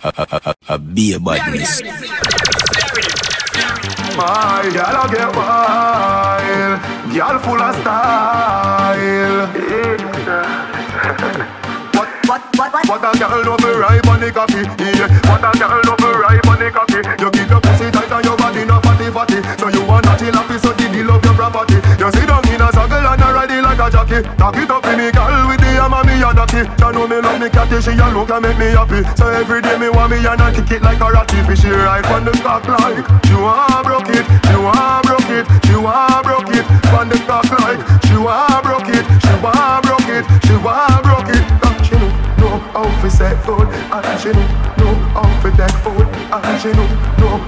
Be a badness. My girl, I get wild. Girl full of style. What a girl love me ripe on the coffee. Yeah. What a girl love me ripe on the coffee. You keep your pussy tight and your body not fatty. So you want to chill happy, so the deal of your property. You sit down in a circle and I ride it like a jockey. Knock it up in me girl with the hammer, me a ducky. She know me love me catty, she a look and make me happy. So every day me want me and I kick it like a ratty. She ride on the cock like she want broke it, she want broke it, she want broke it. On the cock like she want broke it, she want broke it, she want broke it. She know how to set good, and she know how to take food, and she know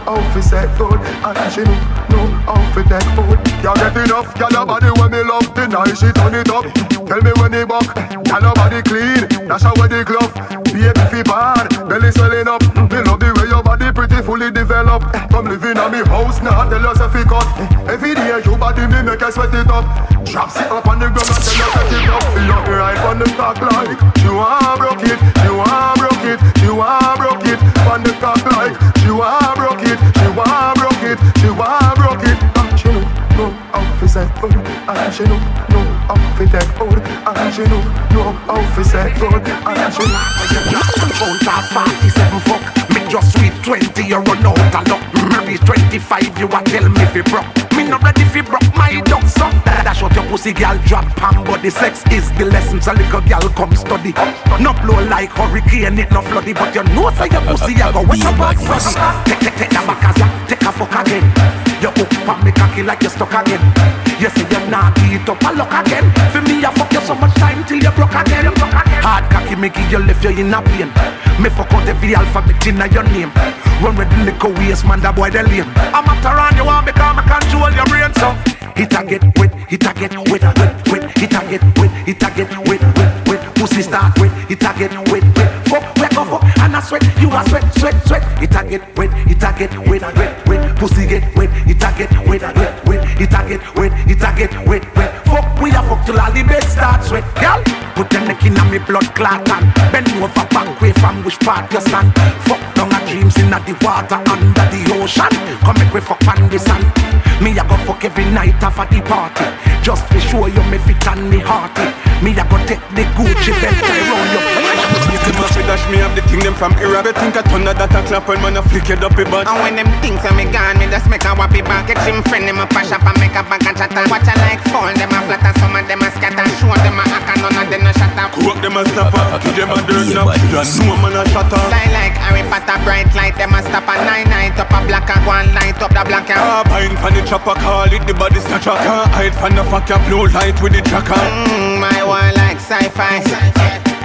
how to set good, and she know how to take food. You get enough, girl, your body when me love. The night she turn it up, tell me when he buck. Girl, your body clean, dash her with the glove. Baby fi bad, belly swelling up. Me love the way your body pretty fully developed. Come living at me house now, tell us if he cut. Every day your body me make her sweat it up. Drop it up on the ground and tell us set it up. Feel up right on the cock like she want broke it, she want broke it, she want broke it. On the cock like she want broke it, she want broke it, she want broke it. She know how to set good, and she know how to take good, and she know how to set good, and she know. Out of 47 fuck, me just sweet 20, you run out of luck. Maybe 25, you a tell me fi broke. Me not ready fi broke my ducks up. Dash out your pussy, girl, drop pan. But the sex is the lesson, so little girl come study. No blow like hurricane, it no floody. But you know so your pussy, you go wet up like fuzzy. Take the back as ya, take a fuck again. You hook on me cocky like you stuck again. You say you're not beat up a lock again. For me, I fuck you so much time till you broke again. Hard cocky make you left you in a pain. Me fuck out every alphabet in your name. Run with the little waist, man, that boy the lame. I'm after around you want because I control your brain, so it a get wet, it a get wet, wet, it a get wet, it a get wet, wet. Pussy start wet, it a get wet, fuck, wake up, fuck, and I sweat, you a sweat. It a get wet, it a get wet, wet. Pussy get wet, it a get wet, wet. It a get wet, it a get wet. Fuck, we a fuck till all the bed start sweat, girl. Put your neck in a me blood clot and bend over back way from which part you stand. Fuck down a dreams in the water under the ocean. Come make we fuck on the sand. Me a go fuck every night after the party. Just to show you me fit and me hearty. Me a go take the Gucci belt around your Them a fi dash me have the thing them from Iraq. They think I turn that a clap when man a flick it up a bud. And when them things a me gone, me just make a wappy back. Get him friend them a pash up and make a bag and chatter. Watch a like fall, them a flatter, some of them a scatter. Show them a hack and none of them a shatter. Cook them a snapper, to them a dirt nap. Just know man a shatter. Fly like Harry Potter, bright light, them a stop a 9-9 up a black and go and light up the black and pine fan the chopper, call it the body snatcher. Can't hide fan the fuck your blue light with the tracker. My one like sci-fi.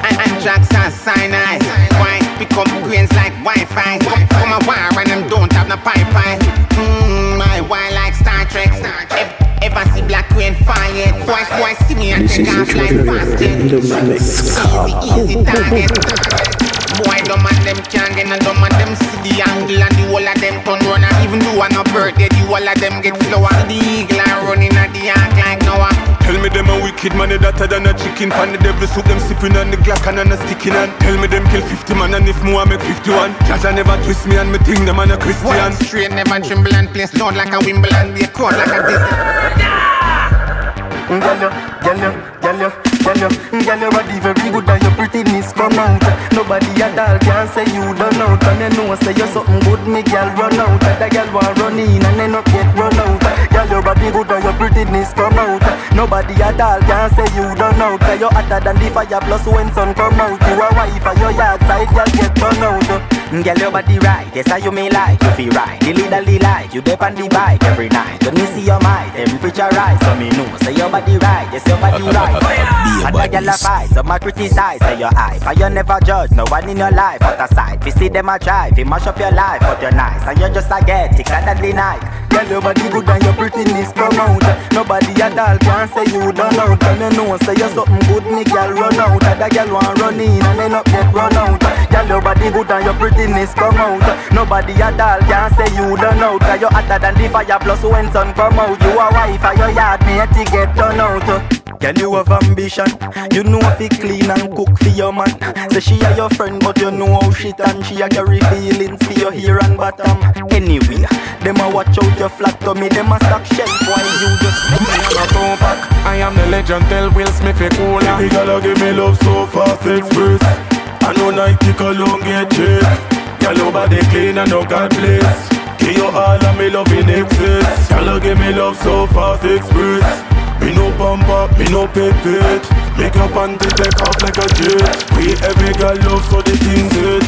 And drugs are cyanide. Why become queens like Wi-Fi? Come a war and them don't have no pipeline. My wine like Star Trek. Ever see black queen fall yet? Boys see me and take off like fast jet. Easy target. Boy, dumb and them can't get no dumb and them see the angle and the whole of them turn runner. Even though I'm no birthday, the whole of them get slower. The eagle and running at the ark like Noah. Tell me them a wicked man, better than a chicken. Pan the devil soup, them sipping on the Glock and a sticking on. Tell me them kill 50 man and if more make 51. Jaja never twist me and me think them and a Christian. One straight never tremble and play snort like a Wimbledon. Be a court like a Disney. Girl, your body very good and your prettiness come out. Nobody at all can say you don't out. And you know say you're something good, me girl run out. The girl want run in and then not get run out. Girl, your body good and your prettiness come out. Nobody at all can say you don't out. Cause you're hotter than the fire plus when sun come out. You a wife and your yard side, girl get run out. Girl, your body right, yes how you may like. You feel right, the leaderly like. You dip on the bike every night. When me see your mind, temperature rise. So me know, say your body right, yes your body right. And the girl a fight, some a criticize. Say your eye, but you never judge no one in your life. But aside, we see them a try, we mash up your life. But you're nice, and you're just a get thicker than the night. Girl, your body good and your prettiness come out. Nobody at all can say you don't out. And you know, say you're something good, me girl run out. And the girl want run in and then up get run out. Girl, your body good and your prettiness come out. Nobody at all can say you don't out. Cause you're hotter than the fire plus when sun come out. You a wife and your yard mate to get done out. Girl, you have ambition. You know if you clean and cook for your man. Say she a your friend, but you know how shit and she a carry feelings for your hair and bottom. Anyway, them a watch out your flat tummy. Them a stack shelf while you just I am the legend, tell Will Smith a cooler. Every girl give me love so fast, express. I know Nike alone get cheap. Girl, your body clean and no God bless. Give you all of me love in excess. Girl, give me love so fast, express. Me no bump up, me no pet. Make your panty take off like a jet. We every girl love so the things it.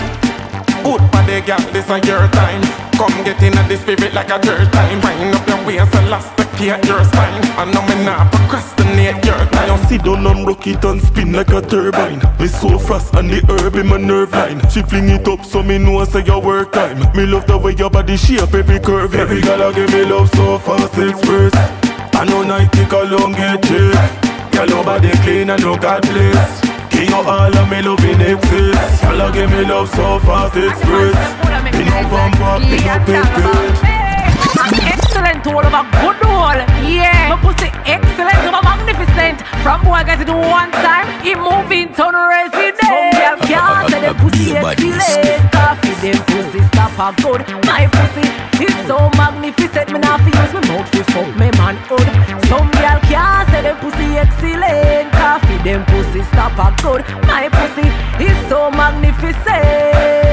Good for the girl, this a your time. Come get in at the spirit like a third time. Wind up your waist and elasticate your spine. I know me not procrastinate your time. Now sit down and rock it and spin like a turbine. Me so fast and the herb in my nerve line. She fling it up so me know say your work time. Me love the way your body shape every curve. Every girl give me love so fast, express. I know Nike alone get cheap. Girl, your body clean and no God bless. Give you all of me love in excess. Girl, give me love so fast, express. Me no bump up, me no pet. Excellent all over good all. Yeah, my pussy excellent over magnificent. From boy guys to do one time, he moving town resident. Some girl can't say them pussy excellent. Coffee them pussy stop a good. My pussy is so magnificent. Me not fi use my mouth to fuck me man hood. Some girl can't say them pussy excellent. Coffee them pussy stop a good. My pussy is so magnificent.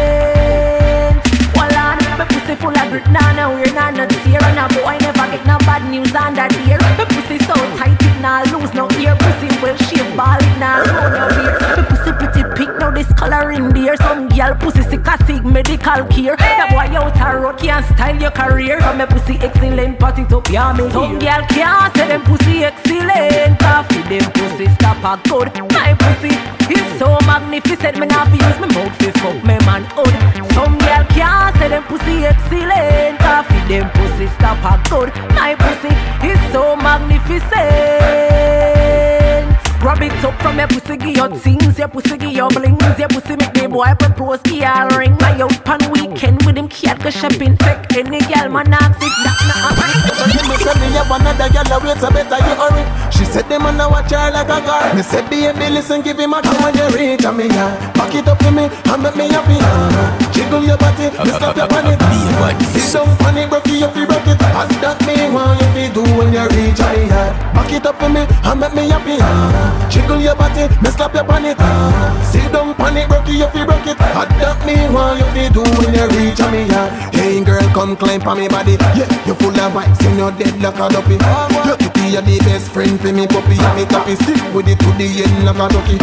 My pussy full of grit, nah, we're not tear. And a boy never get no bad news on that ear. My pussy so tight, it nah lose no ear. Pussy well shaped, ball, it nah roll no beer. My pussy pretty pink, now this color in there. Some girl pussy sick a sick medical care. That boy out a road can't style your career. But my pussy excellent, pot it up, yeah, me some girl can't say them pussy excellent. Coffee them pussy stop a good. My pussy is so magnificent, me not fi use my mouth to fuck me man hood. Some girl can't say them pussy excellent. Coffee them pussy stop a good. My pussy is so magnificent. Rub it up from your pussy, give your things. Your pussy give your blings. Your pussy make the boy propose, give a ring. My out pan weekend with him cat go shopping. Take any girl man ask if that not a me say me have another girl wait so better you hurry. She said them man a watch her like a girl. Me say baby listen give him a time when you reach a me back it up for me and make me happy. Jiggle your body, me slap your body. Sit down on it, broke it up, you broke it. And that me want you to do when you reach a me back it up for me and make me happy. Jiggle your body, me slap your body. Sit down on it, broke it up, you broke it. And that me want you to do when you reach a me Hey girl, come climb on me body. Yeah, you full of vibes, you know dead like a duppy. Your kitty, you're the best friend for me puppy. And me tappy stick with it to the end like a ducky.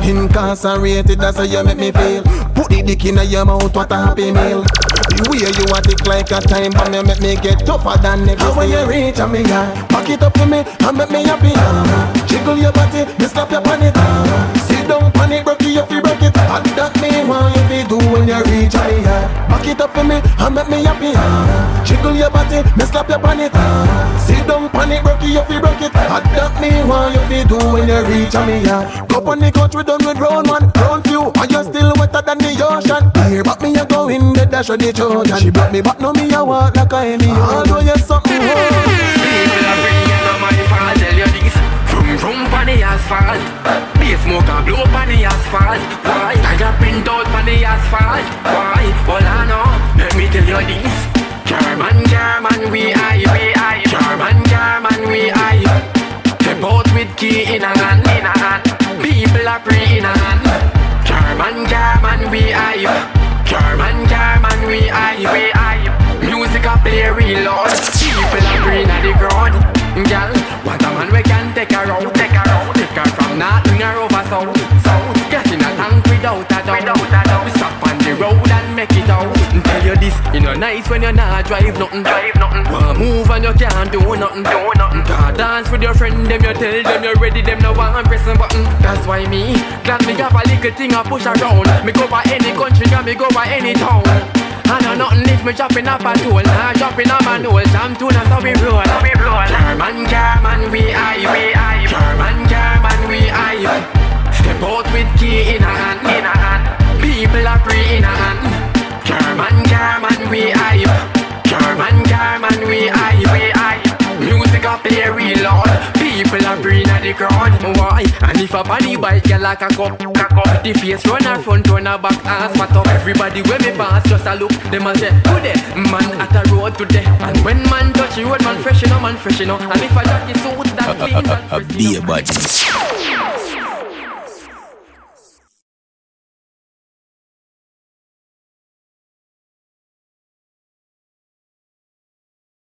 Incarcerated, that's how you make me feel. Put the dick in your mouth, what a happy meal. The way you a tick like a time bomb, you make me get tougher than ever. When you reach a me, back it up for me and make me happy. Jiggle your body, me slap your pan it. Sit down pan it, broke it up, you broke it. And that me want you to do when you reach a me. Back it up for me and make me happy. Jiggle your body, me slap your pan it. Sit down pan it, broke it up, you broke it. And that me want you to do when you reach a me. Go on the couch, we done with round one, round few. And you still wetter than the ocean. Here back me, you go in the dash of the Trojan. She brought me back, now me a walk like a Emmy. Although you something people are bringing on my fault, tell you this. Vroom on the asphalt. Be a smoke and blow on the asphalt. Why? Tire print out on the asphalt. Why? Well I know, let me tell you this. German, we I. German, we I. Step out with key in a hand. People are free in a hand. German, we I. German, we I. Music a play real loud. People are green at the ground. Girl, what a man we can take her out. Take her from north to her over south. Get in a tank without a doubt. We stop on the road and make it out. Tell you this, you know nice when you not drive nothing. One move and you can't do nothing. Can't dance with your friend, them you tell them you're ready, them no one press a button. That's why me, glad me have a little thing I push around. Me go by any country and me go by any town. I know nothing if me dropping up a tool. Nah, dropping a manual, jam tune and so we roll. German, we I. German, we I. Step out with key in a hand. People are free in a hand. German, we I. German, we I. Music up play real loud. People are free at the ground. Why? And if a body bite, girl like a cup. The face run her front, run her back, ass fat up. Everybody when me pass, just a look. Them a say, today, man at a road today. And when man touch the road, man fresh enough, man fresh enough. And if I jack his suit, that clean, man fresh enough.